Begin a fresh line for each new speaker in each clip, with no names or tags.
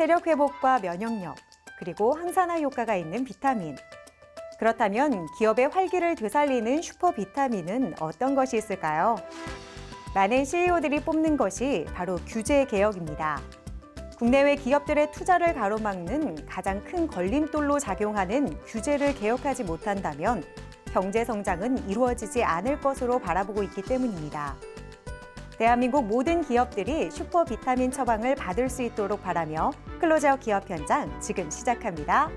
체력 회복과 면역력, 그리고 항산화 효과가 있는 비타민. 그렇다면 기업의 활기를 되살리는 슈퍼 비타민은 어떤 것이 있을까요? 많은 CEO들이 뽑는 것이 바로 규제 개혁입니다. 국내외 기업들의 투자를 가로막는 가장 큰 걸림돌로 작용하는 규제를 개혁하지 못한다면 경제 성장은 이루어지지 않을 것으로 바라보고 있기 때문입니다. 대한민국 모든 기업들이 슈퍼 비타민 처방을 받을 수 있도록 바라며 클로즈아웃 기업 현장 지금 시작합니다.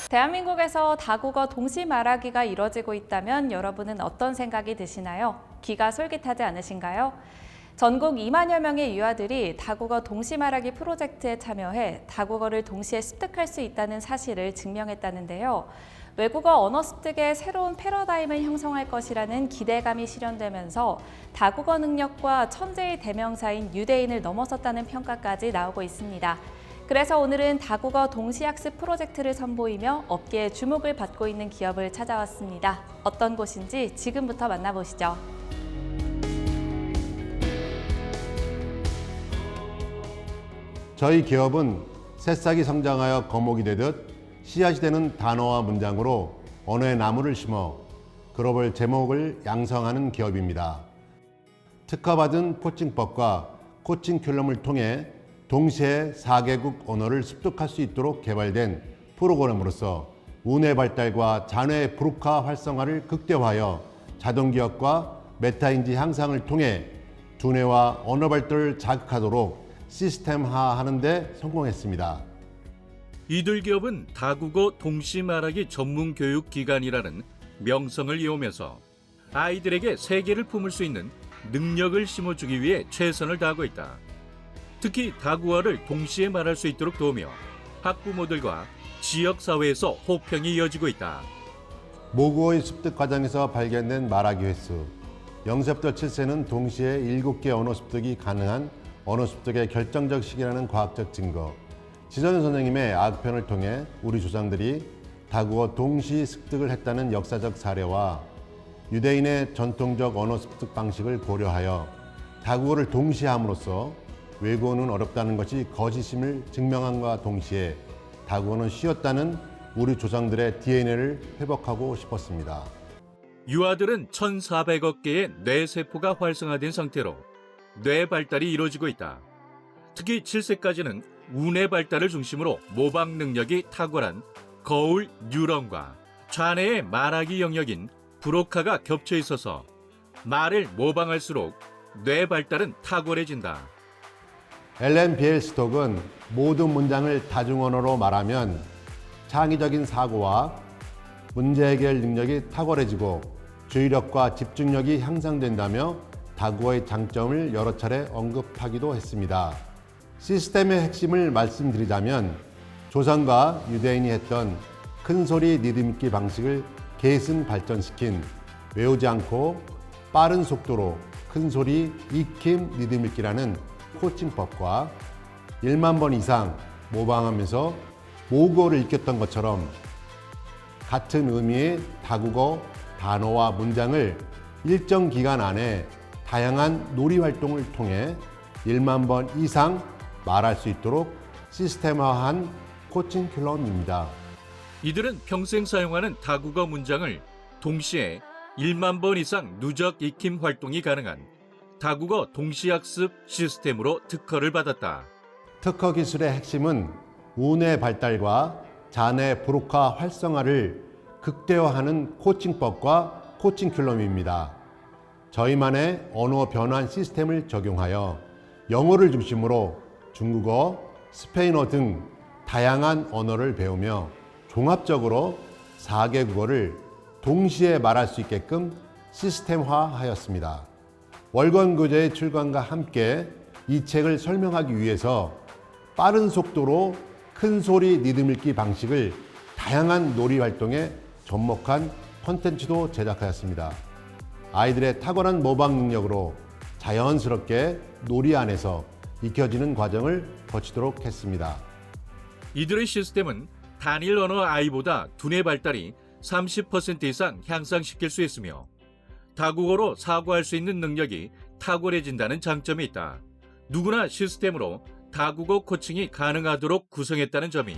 대한민국에서 다국어 동시 말하기가 이뤄지고 있다면 여러분은 어떤 생각이 드시나요? 귀가 솔깃하지 않으신가요? 전국 2만여 명의 유아들이 다국어 동시 말하기 프로젝트에 참여해 다국어를 동시에 습득할 수 있다는 사실을 증명했다는데요. 외국어 언어 습득의 새로운 패러다임을 형성할 것이라는 기대감이 실현되면서 다국어 능력과 천재의 대명사인 유대인을 넘어섰다는 평가까지 나오고 있습니다. 그래서 오늘은 다국어 동시학습 프로젝트를 선보이며 업계의 주목을 받고 있는 기업을 찾아왔습니다. 어떤 곳인지 지금부터 만나보시죠.
저희 기업은 새싹이 성장하여 거목이 되듯 씨앗이 되는 단어와 문장으로 언어의 나무를 심어 글로벌 제목을 양성하는 기업입니다. 특허받은 코칭법과 코칭 큐럼을 통해 동시에 4개국 언어를 습득할 수 있도록 개발된 프로그램으로서 우뇌 발달과 자뇌 브루카 활성화를 극대화하여 자동기억과 메타인지 향상을 통해 두뇌와 언어 발달을 자극하도록 시스템화하는 데 성공했습니다.
이들 기업은 다국어 동시 말하기 전문 교육 기관이라는 명성을 이용하면서 아이들에게 세계를 품을 수 있는 능력을 심어주기 위해 최선을 다하고 있다. 특히 다국어를 동시에 말할 수 있도록 도우며 학부모들과 지역사회에서 호평이 이어지고 있다.
모국어의 습득 과정에서 발견된 말하기 횟수, 0세부터 7세는 동시에 7개 언어 습득이 가능한 언어 습득의 결정적 시기라는 과학적 증거, 지선 선생님의 악편을 통해 우리 조상들이 다국어 동시 습득을 했다는 역사적 사례와 유대인의 전통적 언어 습득 방식을 고려하여 다국어를 동시에 함으로써 외국어는 어렵다는 것이 거짓임을 증명함과 동시에 다국어는 쉬웠다는 우리 조상들의 DNA를 회복하고 싶었습니다.
유아들은 1,400억 개의 뇌세포가 활성화된 상태로 뇌 발달이 이루어지고 있다. 특히 7세까지는 우뇌 발달을 중심으로 모방 능력이 탁월한 거울 뉴런과 좌뇌의 말하기 영역인 브로카가 겹쳐 있어서 말을 모방할수록 뇌 발달은 탁월해진다.
엘렌 비엘스톡은 모든 문장을 다중언어로 말하면 창의적인 사고와 문제 해결 능력이 탁월해지고 주의력과 집중력이 향상된다며 다국어의 장점을 여러 차례 언급하기도 했습니다. 시스템의 핵심을 말씀드리자면 조상과 유대인이 했던 큰소리 리듬읽기 방식을 계승 발전시킨 외우지 않고 빠른 속도로 큰소리 익힘 리듬읽기라는 코칭법과 1만 번 이상 모방하면서 모국어를 익혔던 것처럼 같은 의미의 다국어 단어와 문장을 일정 기간 안에 다양한 놀이 활동을 통해 1만 번 이상 말할 수 있도록 시스템화한 코칭 큐럼입니다.
이들은 평생 사용하는 다국어 문장을 동시에 1만 번 이상 누적 익힘 활동이 가능한 다국어 동시학습 시스템으로 특허를 받았다.
특허 기술의 핵심은 우뇌 발달과 자뇌 브로카 활성화를 극대화하는 코칭법과 코칭 큐럼입니다. 저희만의 언어 변환 시스템을 적용하여 영어를 중심으로 중국어, 스페인어 등 다양한 언어를 배우며 종합적으로 4개 국어를 동시에 말할 수 있게끔 시스템화하였습니다. 월권 교재의 출간과 함께 이 책을 설명하기 위해서 빠른 속도로 큰 소리 리듬 읽기 방식을 다양한 놀이 활동에 접목한 콘텐츠도 제작하였습니다. 아이들의 탁월한 모방 능력으로 자연스럽게 놀이 안에서 익혀지는 과정을 거치도록 했습니다.
이들의 시스템은 단일 언어 아이보다 두뇌 발달이 30% 이상 향상시킬 수 있으며 다국어로 사고할 수 있는 능력이 탁월해진다는 장점이 있다. 누구나 시스템으로 다국어 코칭이 가능하도록 구성했다는 점이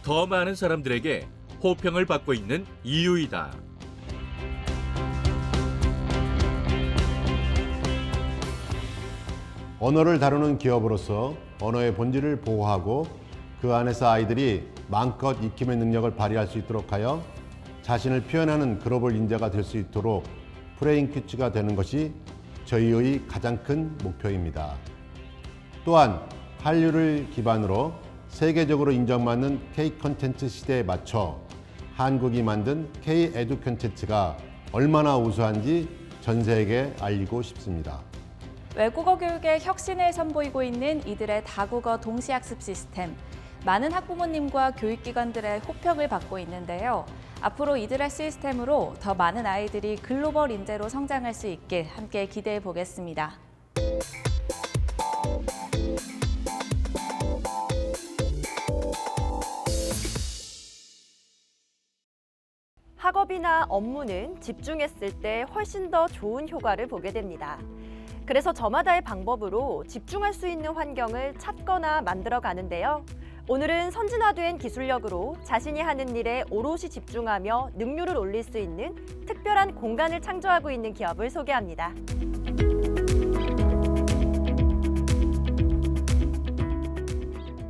더 많은 사람들에게 호평을 받고 있는 이유이다.
언어를 다루는 기업으로서 언어의 본질을 보호하고 그 안에서 아이들이 마음껏 익힘의 능력을 발휘할 수 있도록 하여 자신을 표현하는 글로벌 인재가 될 수 있도록 프레임 퀴즈가 되는 것이 저희의 가장 큰 목표입니다. 또한 한류를 기반으로 세계적으로 인정받는 K 콘텐츠 시대에 맞춰 한국이 만든 K 에듀 콘텐츠가 얼마나 우수한지 전 세계에 알리고 싶습니다.
외국어 교육의 혁신을 선보이고 있는 이들의 다국어 동시학습 시스템. 많은 학부모님과 교육기관들의 호평을 받고 있는데요. 앞으로 이들의 시스템으로 더 많은 아이들이 글로벌 인재로 성장할 수 있길 함께 기대해 보겠습니다.
학업이나 업무는 집중했을 때 훨씬 더 좋은 효과를 보게 됩니다. 그래서 저마다의 방법으로 집중할 수 있는 환경을 찾거나 만들어 가는데요. 오늘은 선진화된 기술력으로 자신이 하는 일에 오롯이 집중하며 능률을 올릴 수 있는 특별한 공간을 창조하고 있는 기업을 소개합니다.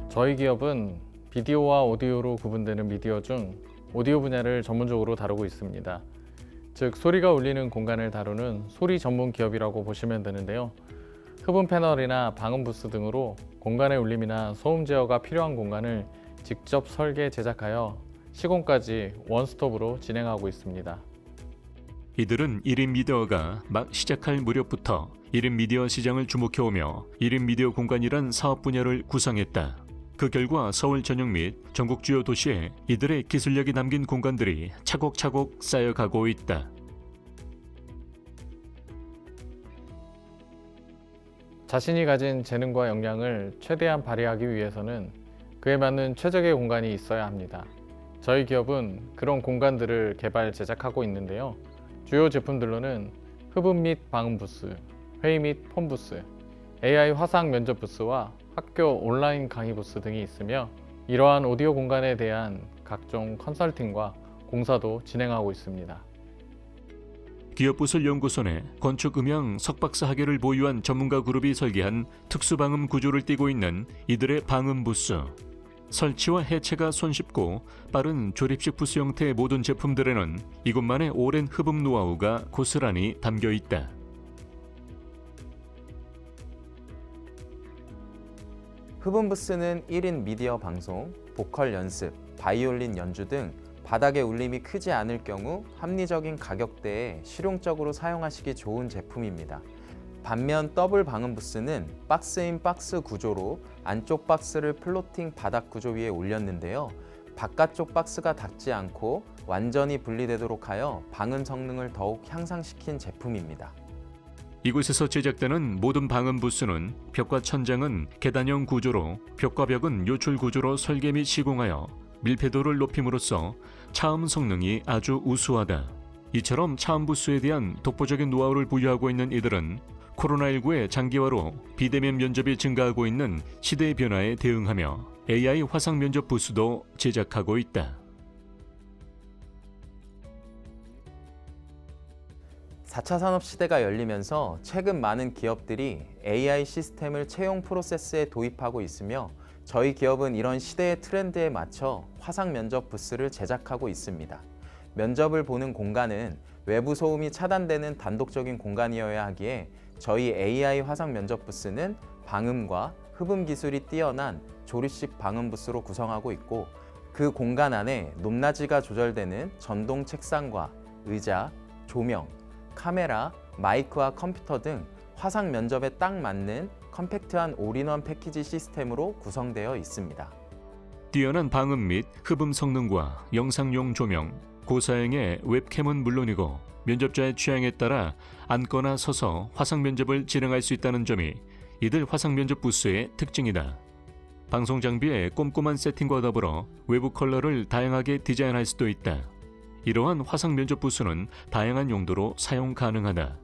저희 기업은 비디오와 오디오로 구분되는 미디어 중 오디오 분야를 전문적으로 다루고 있습니다. 즉, 소리가 울리는 공간을 다루는 소리 전문 기업이라고 보시면 되는데요. 흡음 패널이나 방음 부스 등으로 공간의 울림이나 소음 제어가 필요한 공간을 직접 설계, 제작하여 시공까지 원스톱으로 진행하고 있습니다.
이들은 1인 미디어가 막 시작할 무렵부터 1인 미디어 시장을 주목해오며 1인 미디어 공간이란 사업 분야를 구상했다. 그 결과 서울 전역 및 전국 주요 도시에 이들의 기술력이 담긴 공간들이 차곡차곡 쌓여가고 있다.
자신이 가진 재능과 역량을 최대한 발휘하기 위해서는 그에 맞는 최적의 공간이 있어야 합니다. 저희 기업은 그런 공간들을 개발, 제작하고 있는데요. 주요 제품들로는 흡음 및 방음 부스, 회의 및 폰 부스, AI 화상 면접 부스와 학교 온라인 강의 부스 등이 있으며 이러한 오디오 공간에 대한 각종 컨설팅과 공사도 진행하고 있습니다.
기업부설연구소 내 건축음향 석박사 학위를 보유한 전문가 그룹이 설계한 특수방음 구조를 띠고 있는 이들의 방음 부스. 설치와 해체가 손쉽고 빠른 조립식 부스 형태의 모든 제품들에는 이곳만의 오랜 흡음 노하우가 고스란히 담겨 있다.
흡음 부스는 1인 미디어 방송, 보컬 연습, 바이올린 연주 등 바닥의 울림이 크지 않을 경우 합리적인 가격대에 실용적으로 사용하시기 좋은 제품입니다. 반면 더블 방음 부스는 박스인 박스 구조로 안쪽 박스를 플로팅 바닥 구조 위에 올렸는데요. 바깥쪽 박스가 닿지 않고 완전히 분리되도록 하여 방음 성능을 더욱 향상시킨 제품입니다.
이곳에서 제작되는 모든 방음 부스는 벽과 천장은 계단형 구조로 벽과 벽은 요출 구조로 설계 및 시공하여 밀폐도를 높임으로써 차음 성능이 아주 우수하다. 이처럼 차음 부스에 대한 독보적인 노하우를 부여하고 있는 이들은 코로나19의 장기화로 비대면 면접이 증가하고 있는 시대의 변화에 대응하며 AI 화상 면접 부스도 제작하고 있다.
4차 산업 시대가 열리면서 최근 많은 기업들이 AI 시스템을 채용 프로세스에 도입하고 있으며 저희 기업은 이런 시대의 트렌드에 맞춰 화상 면접 부스를 제작하고 있습니다. 면접을 보는 공간은 외부 소음이 차단되는 단독적인 공간이어야 하기에 저희 AI 화상 면접 부스는 방음과 흡음 기술이 뛰어난 조립식 방음 부스로 구성하고 있고 그 공간 안에 높낮이가 조절되는 전동 책상과 의자, 조명, 카메라, 마이크와 컴퓨터 등 화상 면접에 딱 맞는 컴팩트한 올인원 패키지 시스템으로 구성되어 있습니다.
뛰어난 방음 및 흡음 성능과 영상용 조명, 고사양의 웹캠은 물론이고 면접자의 취향에 따라 앉거나 서서 화상 면접을 진행할 수 있다는 점이 이들 화상 면접 부스의 특징이다. 방송 장비의 꼼꼼한 세팅과 더불어 외부 컬러를 다양하게 디자인할 수도 있다. 이러한 화상 면접 부스는 다양한 용도로 사용 가능하다.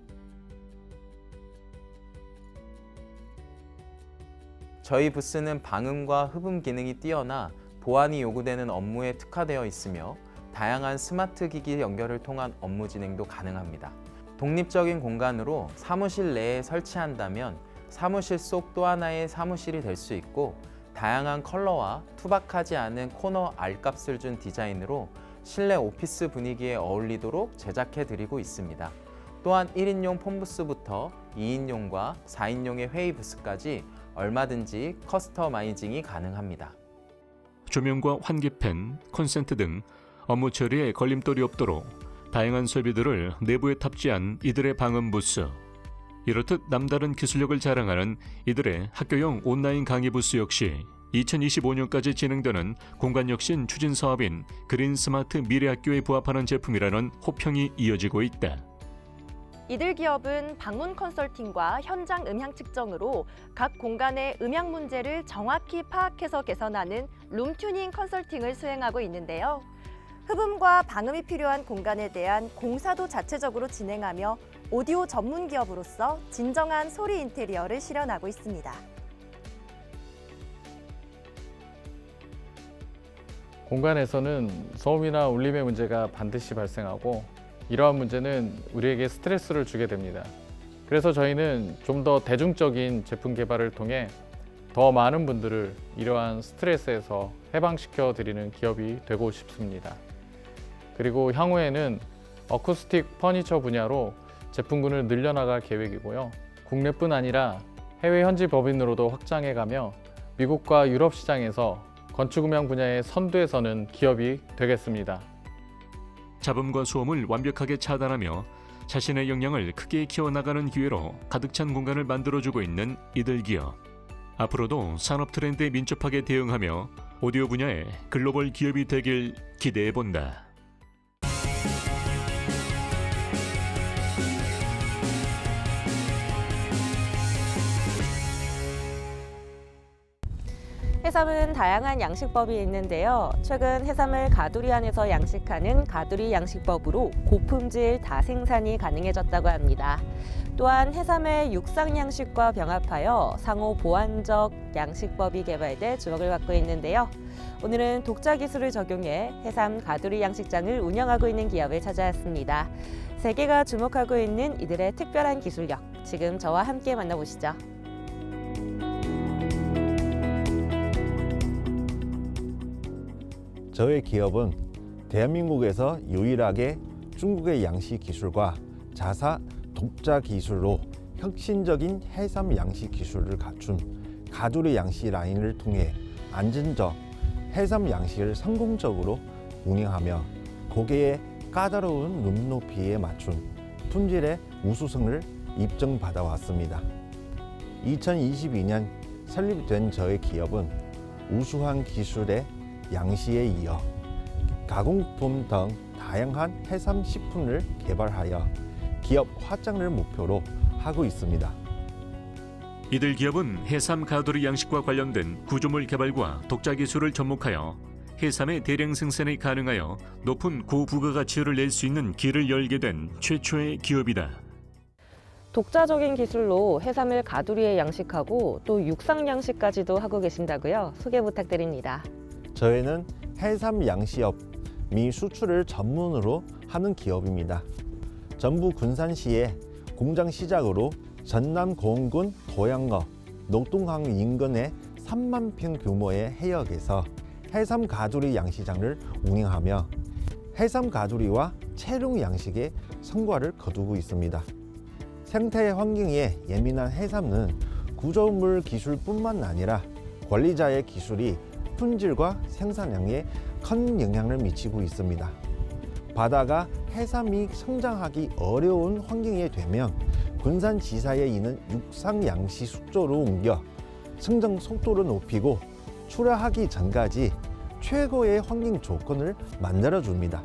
저희 부스는 방음과 흡음 기능이 뛰어나 보안이 요구되는 업무에 특화되어 있으며 다양한 스마트 기기 연결을 통한 업무 진행도 가능합니다. 독립적인 공간으로 사무실 내에 설치한다면 사무실 속 또 하나의 사무실이 될 수 있고, 다양한 컬러와 투박하지 않은 코너 R값을 준 디자인으로 실내 오피스 분위기에 어울리도록 제작해 드리고 있습니다. 또한 1인용 폰부스부터 2인용과 4인용의 회의 부스까지 얼마든지 커스터마이징이 가능합니다.
조명과 환기팬, 콘센트 등 업무 처리에 걸림돌이 없도록 다양한 설비들을 내부에 탑재한 이들의 방음 부스. 이렇듯 남다른 기술력을 자랑하는 이들의 학교용 온라인 강의 부스 역시 2025년까지 진행되는 공간혁신 추진 사업인 그린 스마트 미래학교에 부합하는 제품이라는 호평이 이어지고 있다.
이들 기업은 방문 컨설팅과 현장 음향 측정으로 각 공간의 음향 문제를 정확히 파악해서 개선하는 룸튜닝 컨설팅을 수행하고 있는데요. 흡음과 방음이 필요한 공간에 대한 공사도 자체적으로 진행하며 오디오 전문 기업으로서 진정한 소리 인테리어를 실현하고 있습니다.
공간에서는 소음이나 울림의 문제가 반드시 발생하고, 이러한 문제는 우리에게 스트레스를 주게 됩니다. 그래서 저희는 좀 더 대중적인 제품 개발을 통해 더 많은 분들을 이러한 스트레스에서 해방시켜 드리는 기업이 되고 싶습니다. 그리고 향후에는 어쿠스틱 퍼니처 분야로 제품군을 늘려나갈 계획이고요. 국내뿐 아니라 해외 현지 법인으로도 확장해가며 미국과 유럽 시장에서 건축음향 분야의 선두에 서는 기업이 되겠습니다.
잡음과 소음을 완벽하게 차단하며 자신의 역량을 크게 키워나가는 기회로 가득 찬 공간을 만들어주고 있는 이들 기업. 앞으로도 산업 트렌드에 민첩하게 대응하며 오디오 분야의 글로벌 기업이 되길 기대해본다.
해삼은 다양한 양식법이 있는데요. 최근 해삼을 가두리 안에서 양식하는 가두리 양식법으로 고품질 다생산이 가능해졌다고 합니다. 또한 해삼의 육상 양식과 병합하여 상호 보완적 양식법이 개발돼 주목을 받고 있는데요. 오늘은 독자 기술을 적용해 해삼 가두리 양식장을 운영하고 있는 기업을 찾아왔습니다. 세계가 주목하고 있는 이들의 특별한 기술력, 지금 저와 함께 만나보시죠.
저희 기업은 대한민국에서 유일하게 중국의 양식 기술과 자사 독자 기술로 혁신적인 해삼 양식 기술을 갖춘 가두리 양식 라인을 통해 안전적 해삼 양식을 성공적으로 운영하며 고객의 까다로운 눈높이에 맞춘 품질의 우수성을 입증받아 왔습니다. 2022년 설립된 저희 기업은 우수한 기술의 양식에 이어 가공품 등 다양한 해삼 식품을 개발하여 기업 확장을 목표로 하고 있습니다.
이들 기업은 해삼 가두리 양식과 관련된 구조물 개발과 독자 기술을 접목하여 해삼의 대량 생산이 가능하여 높은 고부가가치를 낼 수 있는 길을 열게 된 최초의 기업이다.
독자적인 기술로 해삼을 가두리에 양식하고 또 육상 양식까지도 하고 계신다고요? 소개 부탁드립니다.
저희는 해삼 양식업 및 수출을 전문으로 하는 기업입니다. 전북 군산시의 공장 시작으로 전남 고흥군 도양거 녹동항 인근의 3만 평 규모의 해역에서 해삼 가두리 양식장을 운영하며 해삼 가두리와 채룡 양식의 성과를 거두고 있습니다. 생태 환경에 예민한 해삼은 구조물 기술뿐만 아니라 관리자의 기술이 품질과 생산량에 큰 영향을 미치고 있습니다. 바다가 해삼이 성장하기 어려운 환경이 되면 군산지사에 있는 육상 양식 숙소로 옮겨 성장 속도를 높이고 출하하기 전까지 최고의 환경 조건을 만들어줍니다.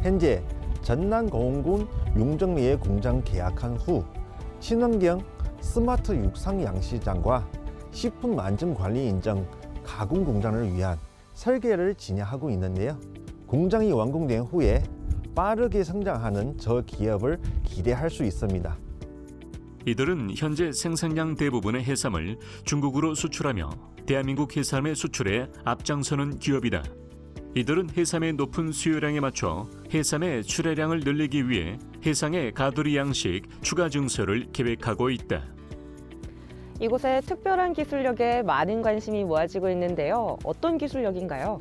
현재 전남 고흥군 용정리에 공장 계약한 후 친환경 스마트 육상 양식장과 식품 안전 관리 인증 가공 공장을 위한 설계를 진행하고 있는데요. 공장이 완공된 후에 빠르게 성장하는 저 기업을 기대할 수 있습니다.
이들은 현재 생산량 대부분의 해삼을 중국으로 수출하며 대한민국 해삼의 수출에 앞장서는 기업이다. 이들은 해삼의 높은 수요량에 맞춰 해삼의 출하량을 늘리기 위해 해상의 가두리 양식 추가 증설을 계획하고 있다.
이곳에 특별한 기술력에 많은 관심이 모아지고 있는데요. 어떤 기술력인가요?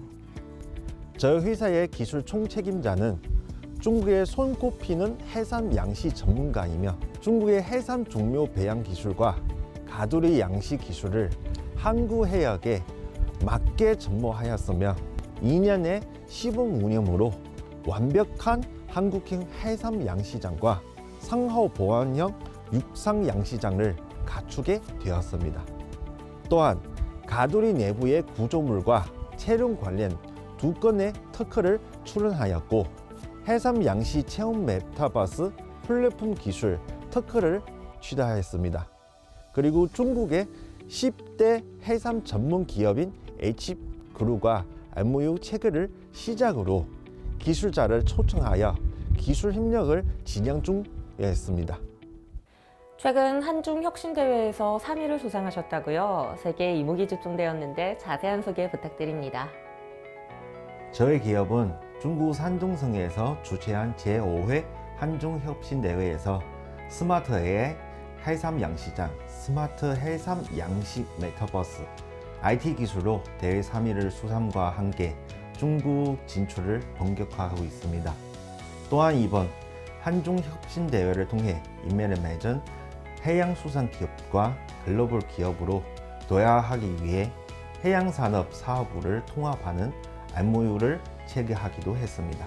저희 회사의 기술 총책임자는 중국의 손꼽히는 해삼 양식 전문가이며 중국의 해삼 종묘 배양 기술과 가두리 양식 기술을 한국 해역에 맞게 접목하였으며 2년의 시범 운영으로 완벽한 한국형 해삼 양시장과 상하오 보안형 육상 양시장을 갖추게 되었습니다. 또한 가두리 내부의 구조물과 체력 관련 2건의 특허를 출원하였고 해삼 양시 체험 메타버스 플랫폼 기술 특허를 취득하였습니다. 그리고 중국의 10대 해삼 전문 기업인 H그룹과 MOU 체결을 시작으로 기술자를 초청하여 기술 협력을 진행 중이었습니다.
최근 한중 혁신 대회에서 3위를 수상하셨다고요? 세계 이목이 집중되었는데 자세한 소개 부탁드립니다.
저희 기업은 중국 산둥성에서 주최한 제5회 한중혁신대회에서 스마트 AI 해삼 양시장, 스마트 해삼 양식 메타버스, IT 기술로 대회 3위를 수상과 함께 중국 진출을 본격화하고 있습니다. 또한 이번 한중혁신대회를 통해 인맥을 맺은 해양수산기업과 글로벌 기업으로 도약하기 위해 해양산업 사업부를 통합하는 MOU를 체결하기도 했습니다.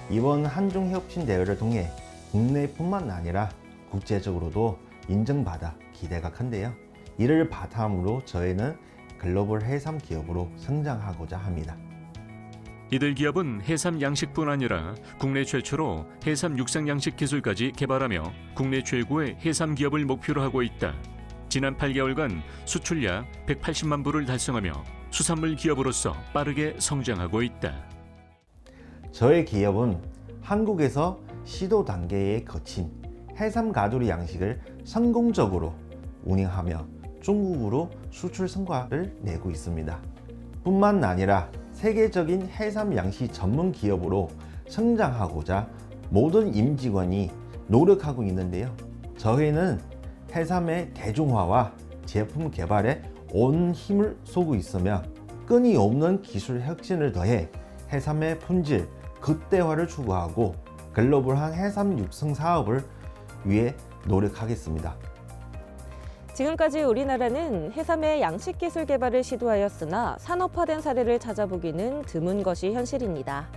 이번 한중혁신대회를 통해 국내뿐만 아니라 국제적으로도 인정받아 기대가 큰데요. 이를 바탕으로 저희는 글로벌 해삼 기업으로 성장하고자 합니다.
이들 기업은 해삼 양식뿐 아니라 국내 최초로 해삼 육상 양식 기술까지 개발하며 국내 최고의 해삼 기업을 목표로 하고 있다. 지난 8개월간 수출약 180만 부를 달성하며 수산물 기업으로서 빠르게 성장하고 있다.
저희 기업은 한국에서 시도 단계에 거친 해삼 가두리 양식을 성공적으로 운영하며 중국으로 수출 성과를 내고 있습니다. 뿐만 아니라 세계적인 해삼 양식 전문 기업으로 성장하고자 모든 임직원이 노력하고 있는데요. 저희는 해삼의 대중화와 제품 개발에 온 힘을 쏟고 있으며 끊임없는 기술 혁신을 더해 해삼의 품질 극대화를 추구하고 글로벌한 해삼 육성 사업을 위해 노력하겠습니다.
지금까지 우리나라는 해삼의 양식 기술 개발을 시도하였으나 산업화된 사례를 찾아보기는 드문 것이 현실입니다.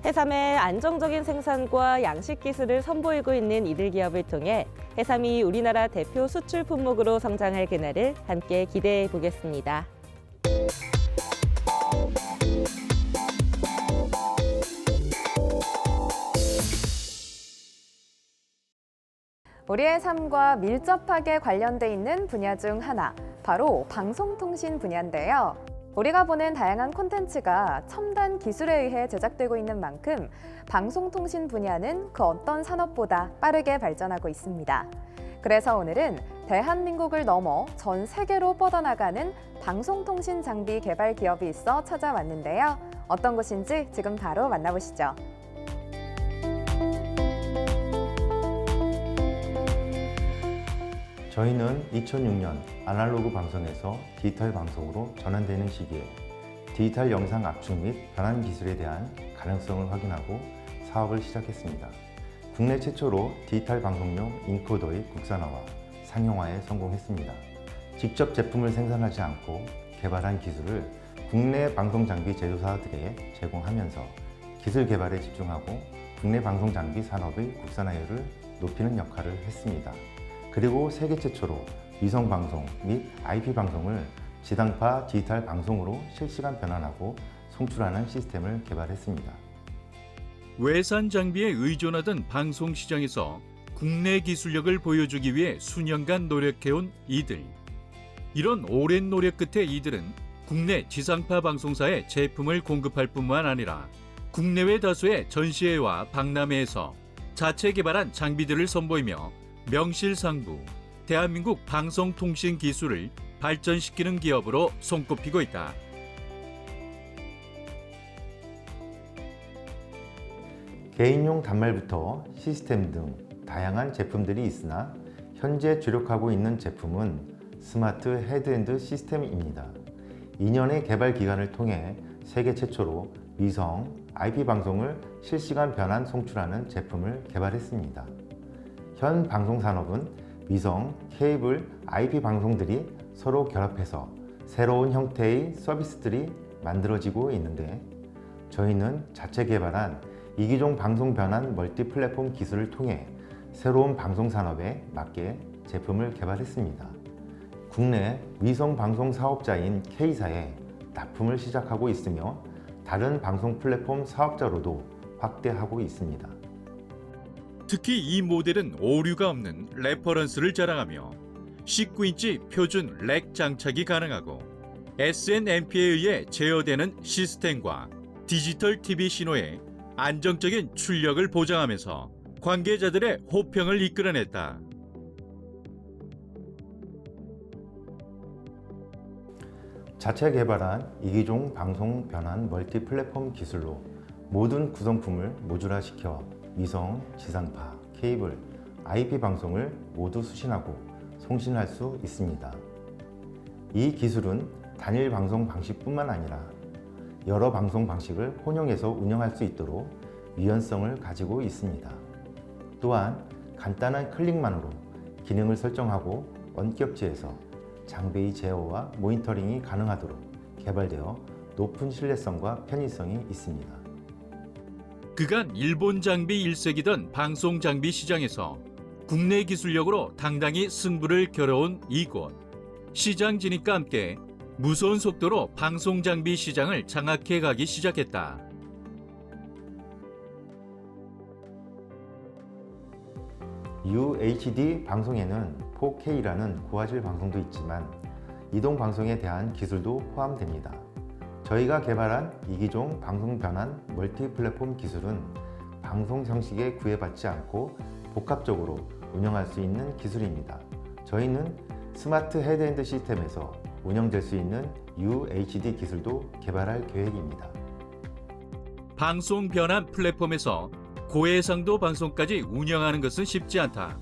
해삼의 안정적인 생산과 양식 기술을 선보이고 있는 이들 기업을 통해 해삼이 우리나라 대표 수출 품목으로 성장할 그날을 함께 기대해 보겠습니다.
우리의 삶과 밀접하게 관련돼 있는 분야 중 하나, 바로 방송통신 분야인데요. 우리가 보는 다양한 콘텐츠가 첨단 기술에 의해 제작되고 있는 만큼 방송통신 분야는 그 어떤 산업보다 빠르게 발전하고 있습니다. 그래서 오늘은 대한민국을 넘어 전 세계로 뻗어나가는 방송통신 장비 개발 기업이 있어 찾아왔는데요. 어떤 곳인지 지금 바로 만나보시죠.
저희는 2006년 아날로그 방송에서 디지털 방송으로 전환되는 시기에 디지털 영상 압축 및 변환 기술에 대한 가능성을 확인하고 사업을 시작했습니다. 국내 최초로 디지털 방송용 인코더의 국산화와 상용화에 성공했습니다. 직접 제품을 생산하지 않고 개발한 기술을 국내 방송 장비 제조사들에게 제공하면서 기술 개발에 집중하고 국내 방송 장비 산업의 국산화율을 높이는 역할을 했습니다. 그리고 세계 최초로 위성 방송 및 IP 방송을 지상파 디지털 방송으로 실시간 변환하고 송출하는 시스템을 개발했습니다.
외산 장비에 의존하던 방송 시장에서 국내 기술력을 보여주기 위해 수년간 노력해온 이들. 이런 오랜 노력 끝에 이들은 국내 지상파 방송사에 제품을 공급할 뿐만 아니라 국내외 다수의 전시회와 박람회에서 자체 개발한 장비들을 선보이며 명실상부 대한민국 방송통신 기술을 발전시키는 기업으로 손꼽히고 있다.
개인용 단말부터 시스템 등 다양한 제품들이 있으나 현재 주력하고 있는 제품은 스마트 헤드앤드 시스템입니다. 2년의 개발 기간을 통해 세계 최초로 위성, IP 방송을 실시간 변환 송출하는 제품을 개발했습니다. 현 방송 산업은 위성, 케이블, IP 방송들이 서로 결합해서 새로운 형태의 서비스들이 만들어지고 있는데 저희는 자체 개발한 이기종 방송 변환 멀티 플랫폼 기술을 통해 새로운 방송 산업에 맞게 제품을 개발했습니다. 국내 위성 방송 사업자인 K사에 납품을 시작하고 있으며 다른 방송 플랫폼 사업자로도 확대하고 있습니다.
특히 이 모델은 오류가 없는 레퍼런스를 자랑하며 19인치 표준 렉 장착이 가능하고 SNMP에 의해 제어되는 시스템과 디지털 TV 신호의 안정적인 출력을 보장하면서 관계자들의 호평을 이끌어냈다.
자체 개발한 이기종 방송 변환 멀티 플랫폼 기술로 모든 구성품을 모듈화시켜 위성, 지상파, 케이블, IP 방송을 모두 수신하고 송신할 수 있습니다. 이 기술은 단일 방송 방식뿐만 아니라 여러 방송 방식을 혼용해서 운영할 수 있도록 유연성을 가지고 있습니다. 또한 간단한 클릭만으로 기능을 설정하고 원격지에서 장비의 제어와 모니터링이 가능하도록 개발되어 높은 신뢰성과 편의성이 있습니다.
그간 일본 장비 일색이던 방송 장비 시장에서 국내 기술력으로 당당히 승부를 겨뤄온 이곳. 시장 진입과 함께 무서운 속도로 방송 장비 시장을 장악해 가기 시작했다.
UHD 방송에는 4K라는 고화질 방송도 있지만 이동 방송에 대한 기술도 포함됩니다. 저희가 개발한 이기종 방송 변환 멀티 플랫폼 기술은 방송 형식에 구애받지 않고 복합적으로 운영할 수 있는 기술입니다. 저희는 스마트 헤드앤드 시스템에서 운영될 수 있는 UHD 기술도 개발할 계획입니다.
방송 변환 플랫폼에서 고해상도 방송까지 운영하는 것은 쉽지 않다.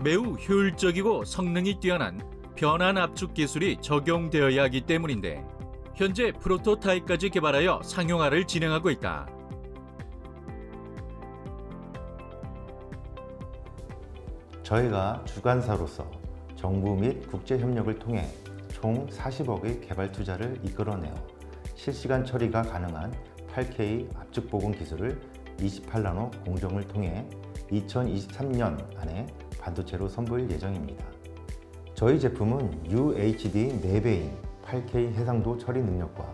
매우 효율적이고 성능이 뛰어난 변환 압축 기술이 적용되어야 하기 때문인데 현재 프로토타입까지 개발하여 상용화를 진행하고 있다.
저희가 주관사로서 정부 및 국제 협력을 통해 총 40억의 개발 투자를 이끌어내어 실시간 처리가 가능한 8K 압축 복원 기술을 28나노 공정을 통해 2023년 안에 반도체로 선보일 예정입니다. 저희 제품은 UHD 4배인 8K 해상도 처리 능력과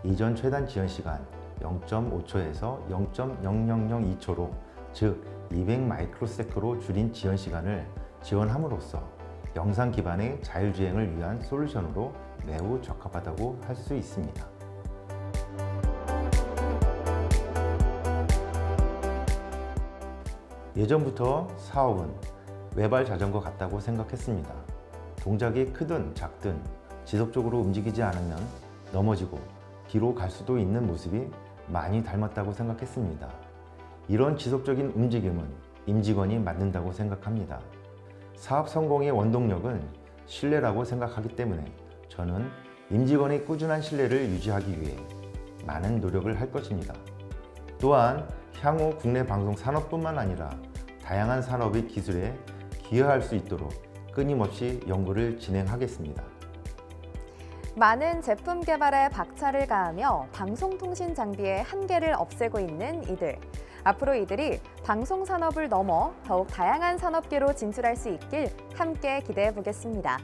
이전 최단 지연 시간 0.5초에서 0.0002초로 즉 200마이크로세크로 줄인 지연 시간을 지원함으로써 영상 기반의 자율주행을 위한 솔루션으로 매우 적합하다고 할 수 있습니다. 예전부터 사업은 외발 자전거 같다고 생각했습니다. 동작이 크든 작든 지속적으로 움직이지 않으면 넘어지고 뒤로 갈 수도 있는 모습이 많이 닮았다고 생각했습니다. 이런 지속적인 움직임은 임직원이 만든다고 생각합니다. 사업 성공의 원동력은 신뢰라고 생각하기 때문에 저는 임직원의 꾸준한 신뢰를 유지하기 위해 많은 노력을 할 것입니다. 또한 향후 국내 방송 산업뿐만 아니라 다양한 산업의 기술에 기여할 수 있도록 끊임없이 연구를 진행하겠습니다.
많은 제품 개발에 박차를 가하며 방송통신 장비의 한계를 없애고 있는 이들. 앞으로 이들이 방송 산업을 넘어 더욱 다양한 산업계로 진출할 수 있길 함께 기대해 보겠습니다.